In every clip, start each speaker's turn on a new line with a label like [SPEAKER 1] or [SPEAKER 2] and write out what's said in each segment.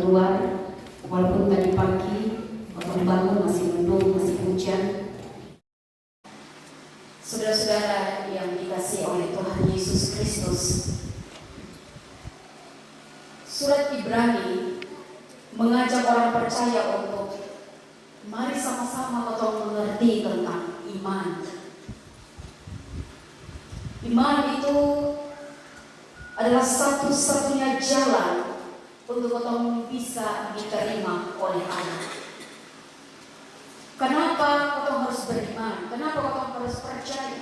[SPEAKER 1] keluar, walaupun tadi pagi waktu bangun masih mendung, masih hujan. Saudara-saudara yang dikasihi oleh Tuhan Yesus Kristus, surat Ibrani mengajak orang percaya untuk mari sama-sama kita mengerti tentang iman. Iman itu adalah satu-satunya jalan untuk kita bisa diterima oleh Allah. Kenapa kita harus beriman? Kenapa kita harus percaya?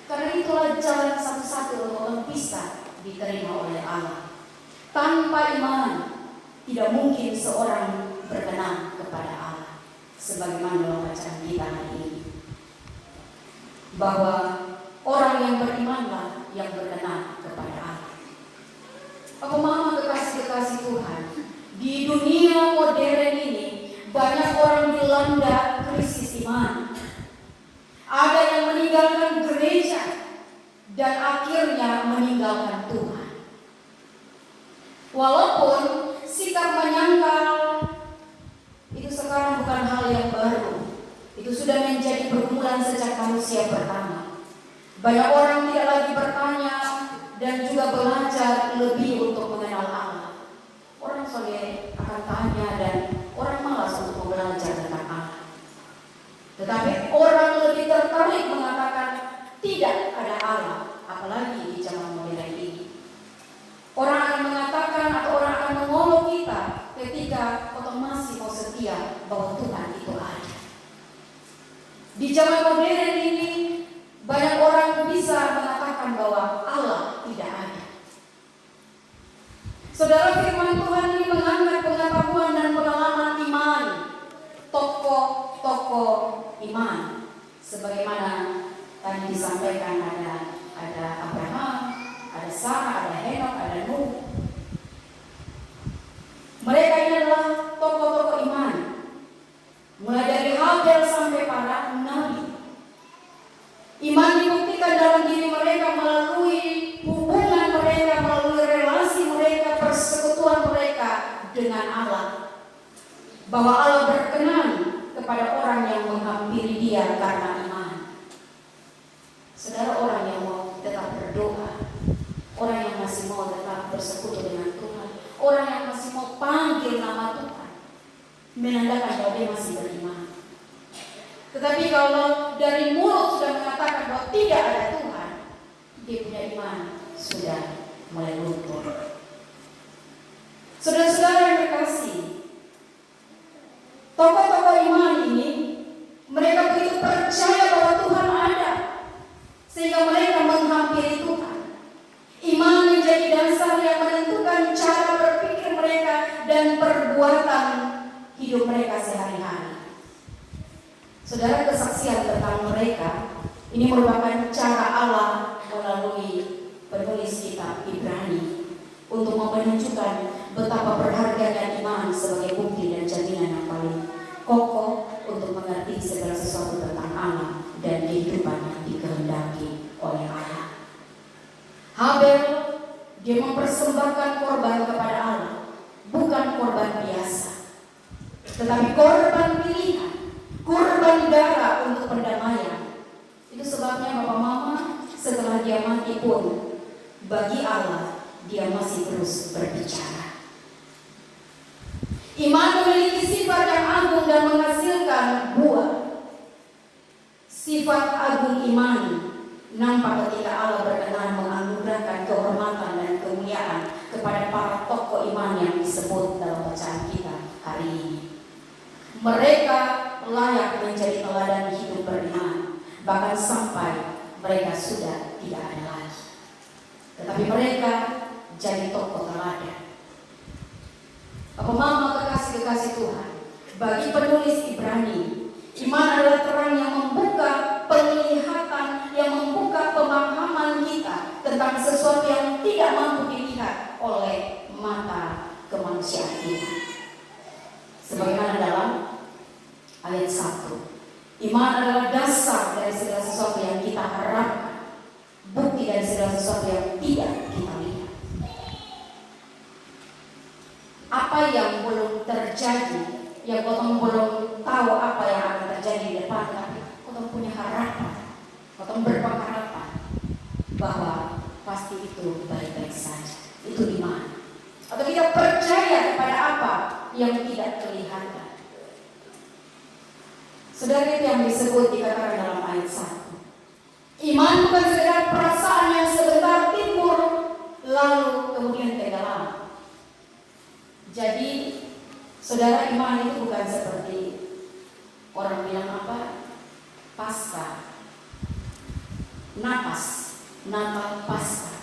[SPEAKER 1] Karena itulah jalan satu-satu untuk kita bisa diterima oleh Allah. Tanpa iman, tidak mungkin seorang berkenan kepada Allah. Sebagaimana dalam bacaan kita hari ini, bahwa orang yang berimanlah yang berkenan kepada Allah. Apa mama kekasih-kekasih Tuhan, di dunia modern ini banyak orang dilanda krisis iman. Ada yang meninggalkan gereja dan akhirnya meninggalkan Tuhan. Walaupun sikap menyangkal itu sekarang bukan hal yang baru, itu sudah menjadi pergumulan sejak manusia pertama. Banyak orang tidak lagi bertanya dan juga belajar lebih untuk mengenal Allah. Orang soleh akan tanya dan orang malas untuk belajar tentang Allah. Tetapi orang lebih tertarik mengatakan tidak ada Allah, apalagi di zaman modern ini. Orang akan mengatakan atau orang akan mengolok kita ketika kita masih mau setia bahwa Tuhan itu ada. Di zaman modern ini banyak orang bisa mengatakan bahwa Allah tidak ada. Saudara, firman Tuhan ini mengangkat pengetahuan dan pengalaman iman tokoh-tokoh iman. Sebagaimana tadi disampaikan, ada Abraham, ada Sarah, ada Henok, ada Nuh. Mereka ini adalah tokoh-tokoh iman. Mulai dari Habel sampai para nabi. Iman dibuktikan dalam diri mereka melalui hubungan mereka, melalui relasi mereka, persekutuan mereka dengan Allah. Bahwa Allah berkenan kepada orang yang menghampiri Dia karena iman. Saudara, orang yang mau tetap berdoa, orang yang masih mau tetap bersekutu dengan Tuhan, orang yang masih mau panggil nama Tuhan, menandakan bahwa dia masih beriman. Tetapi kalau dari mulut sudah mengatakan bahwa tidak ada Tuhan, dia punya iman sudah mulai luntur. Saudara-saudara yang terkasih, tokoh-tokoh iman ini, mereka begitu percaya bahwa Tuhan ada, sehingga mereka menghampiri Tuhan. Iman menjadi dasar yang menentukan cara berpikir mereka dan perbuatan hidup mereka sehari-hari. Saudara, kesaksian tentang mereka ini merupakan cara Allah melalui penulis kitab Ibrani untuk menunjukkan betapa berharganya iman sebagai bukti dan jaminan yang paling kokoh untuk mengerti segala sesuatu tentang Allah dan kehidupan yang dikehendaki oleh Allah. Habel, dia mempersembahkan korban kepada Allah, bukan korban biasa, tetapi korban pilihan, korban darah untuk perdamaian. Itu sebabnya Bapak Mama, setelah dia mati pun, bagi Allah dia masih terus berbicara. Iman memiliki sifat yang agung dan menghasilkan buah. Sifat agung iman nampak ketika Allah berkenan menganugerahkan kehormatan dan kemuliaan kepada para tokoh iman yang disebut dalam bacaan kita hari ini. Mereka layak menjadi teladan hidup beriman, bahkan sampai mereka sudah tidak ada lagi. Tetapi mereka jadi tokoh teladan. Apa mama kekasih-kekasih Tuhan, bagi penulis Ibrani, iman adalah terang yang membuka penglihatan, yang membuka pemahaman kita tentang sesuatu yang tidak mampu dilihat oleh mata kemanusiaan kita. Sebagaimana dalam ayat 1, iman adalah dasar dari segala sesuatu yang kita harapkan, bukti dari segala sesuatu yang tidak kita lihat. Apa apa yang belum terjadi, yang kotong belum tahu apa yang akan terjadi di depan, tapi kotong punya harapan, kotong berpengharapan bahwa pasti itu baik-baik saja. Itu iman. Atau kita percaya kepada apa yang tidak kelihatan. Saudara, itu yang disebut dikatakan dalam ayat 1. Iman bukan sekedar perasaan yang sebentar timbul lalu kemudian tenggelam. Jadi saudara, iman itu bukan seperti orang bilang apa? Pasca, napas, Natal pasca,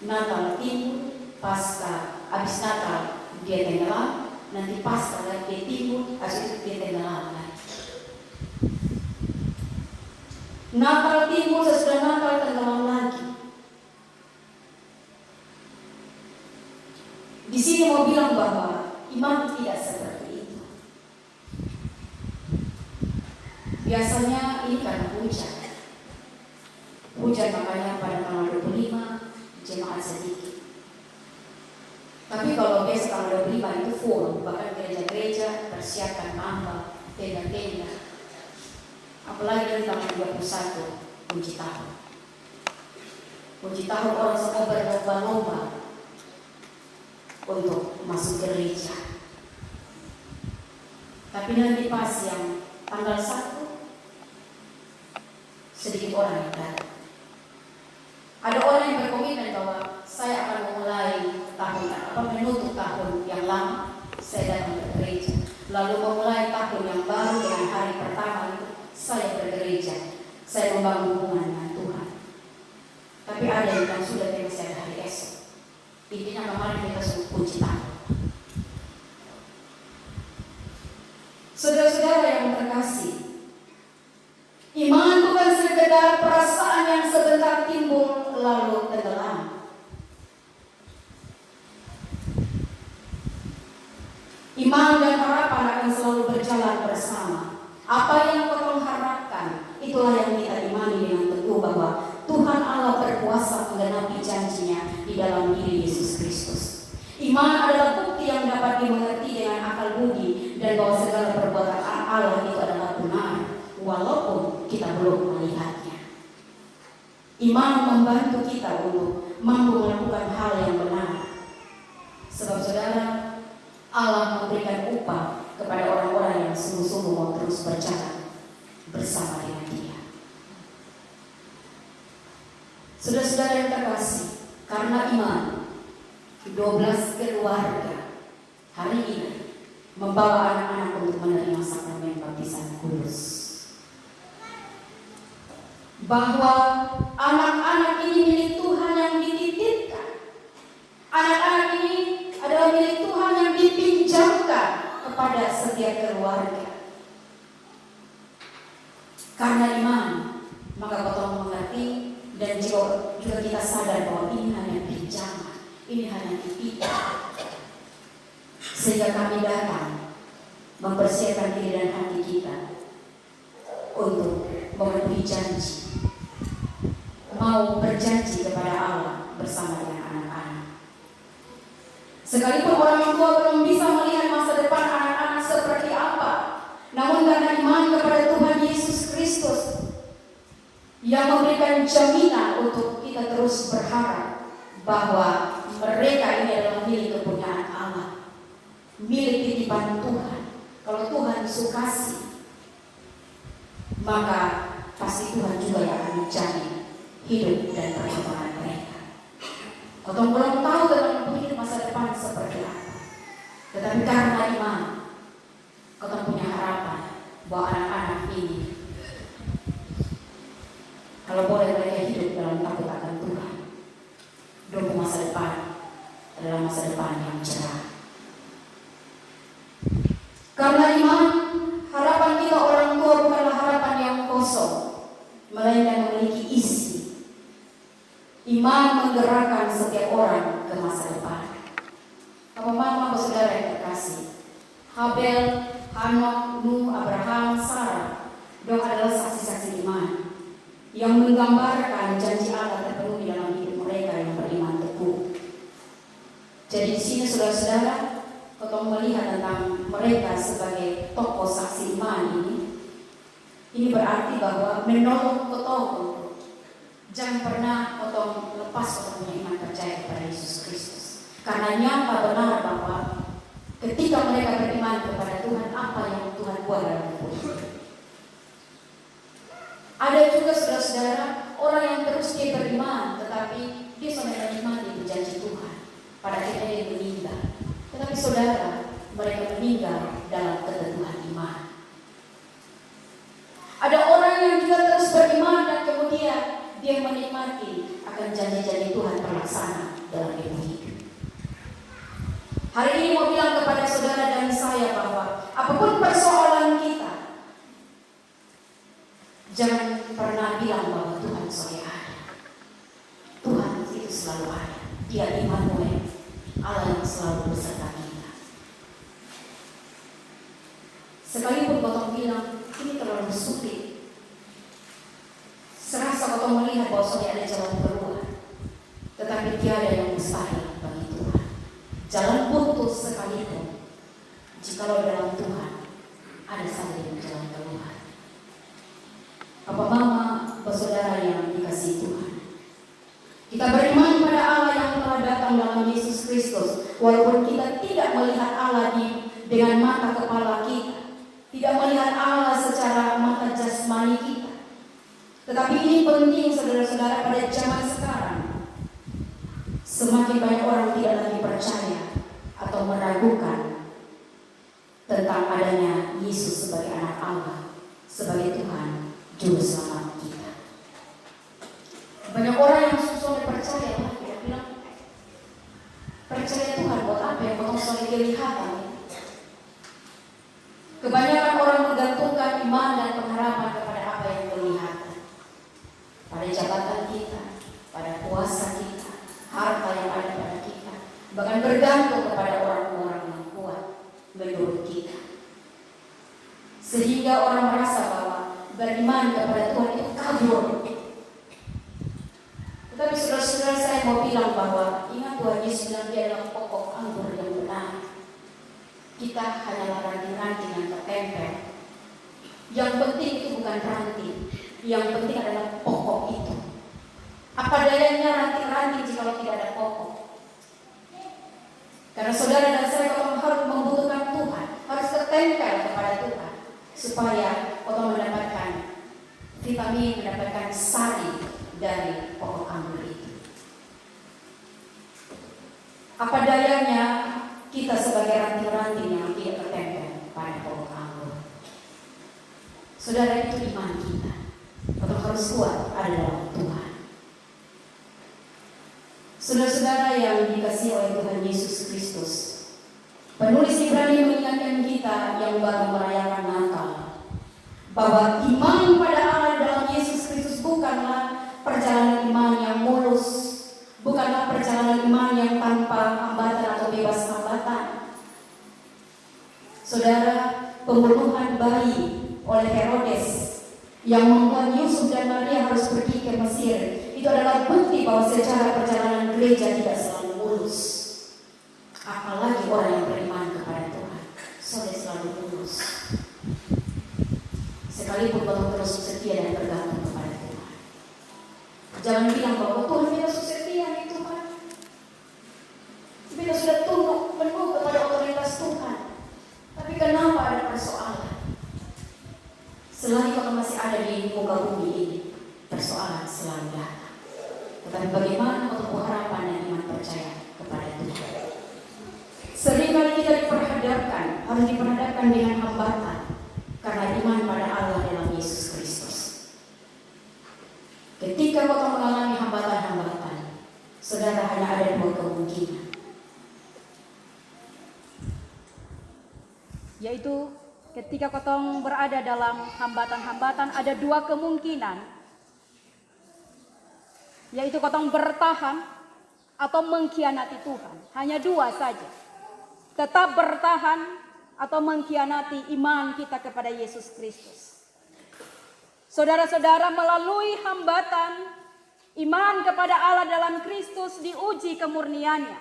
[SPEAKER 1] Natal timbul, pasca, habis Natal dia tenggelam, nanti pasca lagi dia timbul, habis itu dia tenggelam lagi. Natal timbul, sesudah Natal tenggelam lagi. Di sini mau bilang bahwa iman tidak seperti itu. Biasanya ini karena hujan. Hujan makanya pada tanggal 25 jemaat sedikit. Tapi kalau biasa tanggal 25 itu full, bahkan gereja-gereja persiapkan tambah tenda-tenda. Apalagi dari tanggal 21 kunci tahun. Kunci tahun orang semua berlomba-lomba untuk masuk gereja. Tapi nanti pas yang tanggal 1 sedikit orang yang datang. Ada orang yang berkomitmen bahwa saya akan memulai menutup tahun yang lama, saya datang ke gereja. Lalu memulai tahun yang baru dengan hari pertama itu saya bergereja, saya membangun hubungan dengan Tuhan. Tapi ada yang sudah masih ada hari esok. Intinya kemarin kita sudah kunci tahun. Saudara-saudara yang terkasih, iman bukan sekedar perasaan yang sebentar timbul lalu tenggelam. Iman dan harapan akan selalu berjalan bersama. Apa yang kau harapkan, itulah yang kita imani dengan teguh bahwa Tuhan Allah berkuasa menggenapi janjinya di dalam diri Yesus Kristus. Iman adalah bukti yang dapat dimengerti dengan akal budi dan bahwa segala perbuatan Allah itu adalah benar, walaupun kita belum melihatnya. Iman membantu kita untuk mampu melakukan hal yang benar. Sebab saudara, Allah memberikan upah kepada orang-orang yang sungguh-sungguh mau terus berjalan bersama dengan Dia. Saudara-saudara yang terkasih, karena iman, 12 keluarga hari ini membawa anak-anak untuk menerima sakramen baptisan kudus. Bahwa anak-anak ini milik Tuhan yang dititipkan. Anak-anak ini adalah milik Tuhan yang dipinjamkan kepada setiap keluarga. Karena iman, maka kita mengerti dan juga kita sadar bahwa ini hanya pinjaman, ini hanya titipan. Sehingga kami datang mempersiapkan diri dan hati kita untuk memenuhi janji, mau berjanji kepada Allah bersama dengan anak-anak. Sekalipun orang tua belum bisa melihat masa depan anak-anak seperti apa, namun karena iman kepada Tuhan Yesus Kristus yang memberikan jaminan untuk kita terus berharap bahwa mereka ini adalah milik kepunyaan Allah, milik titipan Tuhan. Kalau Tuhan sukasi, maka pasti Tuhan juga yang akan menjamin hidup dan perkembangan mereka. Atau belum tahu tentang hidup masa depan seperti apa, tetapi karena iman, kita punya harapan bahwa anak-anak ini, kalau boleh mereka hidup dalam takut akan Tuhan, hidup masa depan adalah masa depan yang cerah. Karena iman, harapan kita orang tua bukanlah harapan yang kosong, melainkan memiliki isi. Iman menggerakkan setiap orang ke masa depan. Mama, saudara yang terkasih, Habel, Hanok, Nuh, Abraham, Sarah, dong adalah saksi-saksi iman yang menggambarkan janji Allah terpenuhi dalam hidup mereka yang beriman teguh. Jadi di sini saudara-saudara, Kalau melihat tentang mereka sebagai tokoh saksi iman ini berarti bahwa menolong kotong. Jangan pernah kotong lepas kotong punya iman percaya kepada Yesus Kristus. Karena nyata benar bahwa ketika mereka beriman kepada Tuhan, apa yang Tuhan buat dalam hidup. Ada juga saudara-saudara orang yang terus dia beriman, tetapi dia sampai menikmati janji Tuhan. Pada akhirnya dia meninggal. Tetapi saudara, mereka meninggal dalam keteguhan iman. Ada orang yang juga terus beriman dan kemudian dia menikmati akan janji-janji Tuhan terlaksana dalam hidup. Hari ini mau bilang kepada saudara dan saya bahwa apapun persoalan kita, jangan pernah bilang bahwa Tuhan selalu ada. Tuhan itu selalu ada. Dia Immanuel, Allah yang selalu beserta kita. Sekalipun kotong bilang ini terlalu sulit, serasa kotong melihat bahwa sudah ada jalan keluar, tetapi tiada yang mustahil bagi Tuhan. Jalan putus sekalipun, jikalau dalam Tuhan ada saja yang jalan keluar. Bapak mama, saudara yang dikasihi Tuhan, kita beriman pada Allah yang telah datang dalam Yesus Kristus, walaupun kita tidak melihat Allah dengan mata kepala kita, tidak melihat Allah secara mata jasmani kita. Tetapi ini penting saudara-saudara pada zaman sekarang. Semakin banyak orang tidak lagi percaya atau meragukan tentang adanya Yesus sebagai anak Allah, sebagai Tuhan Juru Selamat kita. Banyak orang yang susah percaya, dia bilang percaya Tuhan buat apa yang potong soal kelihatan. Kebanyakan orang menggantungkan iman dan pengharapan kepada apa yang kelihatan, pada jabatan kita, pada kuasa kita, harta yang ada pada kita, bahkan bergantung kepada orang-orang yang kuat menurut kita, sehingga orang merasa bahwa beriman kepada Tuhan itu kabur. Tetapi saudara-saudara, saya mau bilang bahwa ingat Tuhan Yesus bilang dia adalah pokok anggur yang benar. Kita hanyalah ranting-ranting yang tertempel. Yang penting itu bukan ranting, yang penting adalah pokok itu. Apa dayanya ranting-ranting jika tidak ada pokok? Karena saudara dan saya kalau harus membutuhkan Tuhan, harus tertempel kepada Tuhan, supaya orang mendapatkan vitamin, mendapatkan sari dari pokok anggur itu. Apa dayanya kita sebagai ranting-ranting yang tidak tertempel pada pokok anggur? Saudara, itu iman kita. Kita harus kuat ada dalam Tuhan. Saudara-saudara yang dikasihi oleh Tuhan Yesus Kristus, penulis Ibrani mengingatkan kita yang baru merayakan Natal bahwa iman pada Allah dalam Yesus Kristus bukanlah perjalanan iman yang mulus, bukanlah perjalanan iman yang tanpa hambatan atau bebas hambatan. Saudara, pembunuhan bayi oleh Herodes yang membuat Yusuf dan Maria harus pergi ke Mesir, itu adalah bukti bahwa secara perjalanan gereja tidak selalu mulus. Apalagi orang yang beriman kepada Tuhan, sudah selalu mulus. Sekalipun kalau terus setia dan bergantung kepada Tuhan. Jangan bilang bahwa Tuhan tidak setia nih Tuhan. Kita sudah tunduk penuh kepada otoritas Tuhan. Tapi kenapa ada persoalan? Selagi kalau masih ada di muka bumi ini, persoalan selalu datang. Tetapi bagaimana untuk harapan dan iman percaya kepada Tuhan? Seringkali kita harus diperhadapkan dengan hambatan karena iman pada Allah dalam Yesus Kristus. Ketika kau mengalami hambatan-hambatan, saudara, hanya ada dua kemungkinan,
[SPEAKER 2] yaitu ketika kotong berada dalam hambatan-hambatan ada dua kemungkinan, yaitu kotong bertahan atau mengkhianati Tuhan. Hanya dua saja, tetap bertahan atau mengkhianati iman kita kepada Yesus Kristus. Saudara-saudara, melalui hambatan, iman kepada Allah dalam Kristus diuji kemurniannya.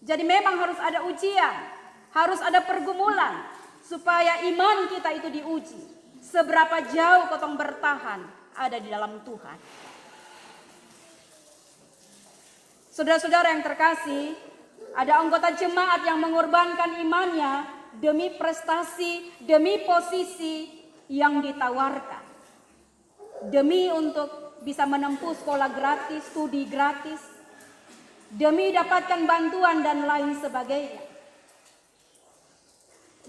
[SPEAKER 2] Jadi memang harus ada ujian. Harus ada pergumulan supaya iman kita itu diuji. Seberapa jauh kotong bertahan ada di dalam Tuhan. Saudara-saudara yang terkasih, ada anggota jemaat yang mengorbankan imannya demi prestasi, demi posisi yang ditawarkan. Demi untuk bisa menempuh sekolah gratis, studi gratis, demi dapatkan bantuan dan lain sebagainya.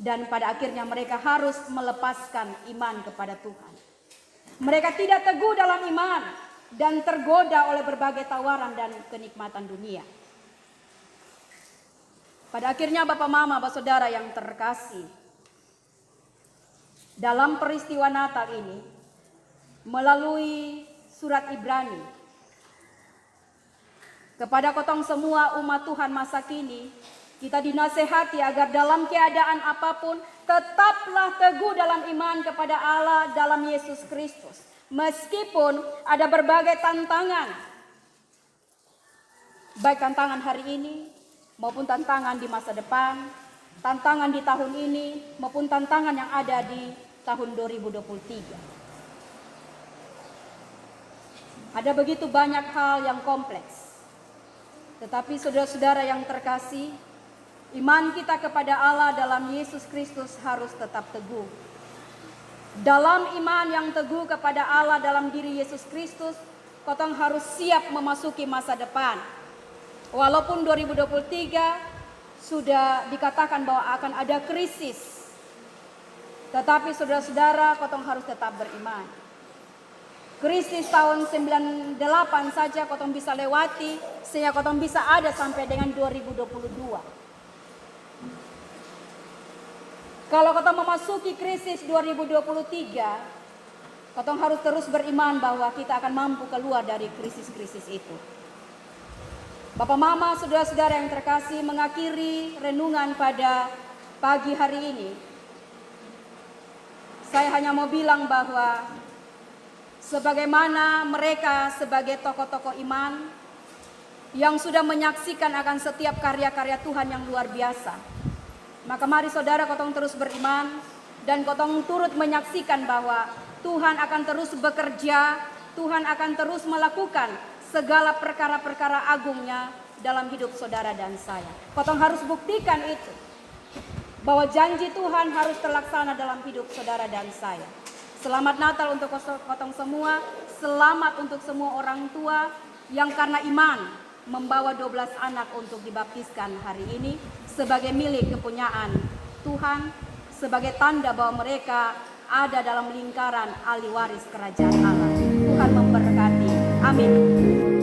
[SPEAKER 2] Dan pada akhirnya mereka harus melepaskan iman kepada Tuhan. Mereka tidak teguh dalam iman dan tergoda oleh berbagai tawaran dan kenikmatan dunia. Pada akhirnya Bapak Mama, Bapak Saudara yang terkasih, dalam peristiwa Natal ini, melalui surat Ibrani, kepada kotong semua umat Tuhan masa kini, kita dinasehati agar dalam keadaan apapun tetaplah teguh dalam iman kepada Allah dalam Yesus Kristus. Meskipun ada berbagai tantangan, baik tantangan hari ini maupun tantangan di masa depan, tantangan di tahun ini maupun tantangan yang ada di tahun 2023. Ada begitu banyak hal yang kompleks. Tetapi saudara-saudara yang terkasih, iman kita kepada Allah dalam Yesus Kristus harus tetap teguh. Dalam iman yang teguh kepada Allah dalam diri Yesus Kristus, kotong harus siap memasuki masa depan. Walaupun 2023 sudah dikatakan bahwa akan ada krisis, tetapi saudara-saudara, kotong harus tetap beriman. Krisis tahun 98 saja kotong bisa lewati, sehingga kotong bisa ada sampai dengan 2022. Kalau kotong memasuki krisis 2023, kotong harus terus beriman bahwa kita akan mampu keluar dari krisis-krisis itu. Bapak Mama, saudara-saudara yang terkasih, mengakhiri renungan pada pagi hari ini, saya hanya mau bilang bahwa sebagaimana mereka sebagai tokoh-tokoh iman yang sudah menyaksikan akan setiap karya-karya Tuhan yang luar biasa, maka mari saudara kotong terus beriman dan kotong turut menyaksikan bahwa Tuhan akan terus bekerja, Tuhan akan terus melakukan segala perkara-perkara agungnya dalam hidup saudara dan saya. Kotong harus buktikan itu, bahwa janji Tuhan harus terlaksana dalam hidup saudara dan saya. Selamat Natal untuk kotong semua, selamat untuk semua orang tua yang karena iman membawa 12 anak untuk dibaptiskan hari ini sebagai milik kepunyaan Tuhan, sebagai tanda bahwa mereka ada dalam lingkaran ahli waris kerajaan Allah. Tuhan memberkati. Amin.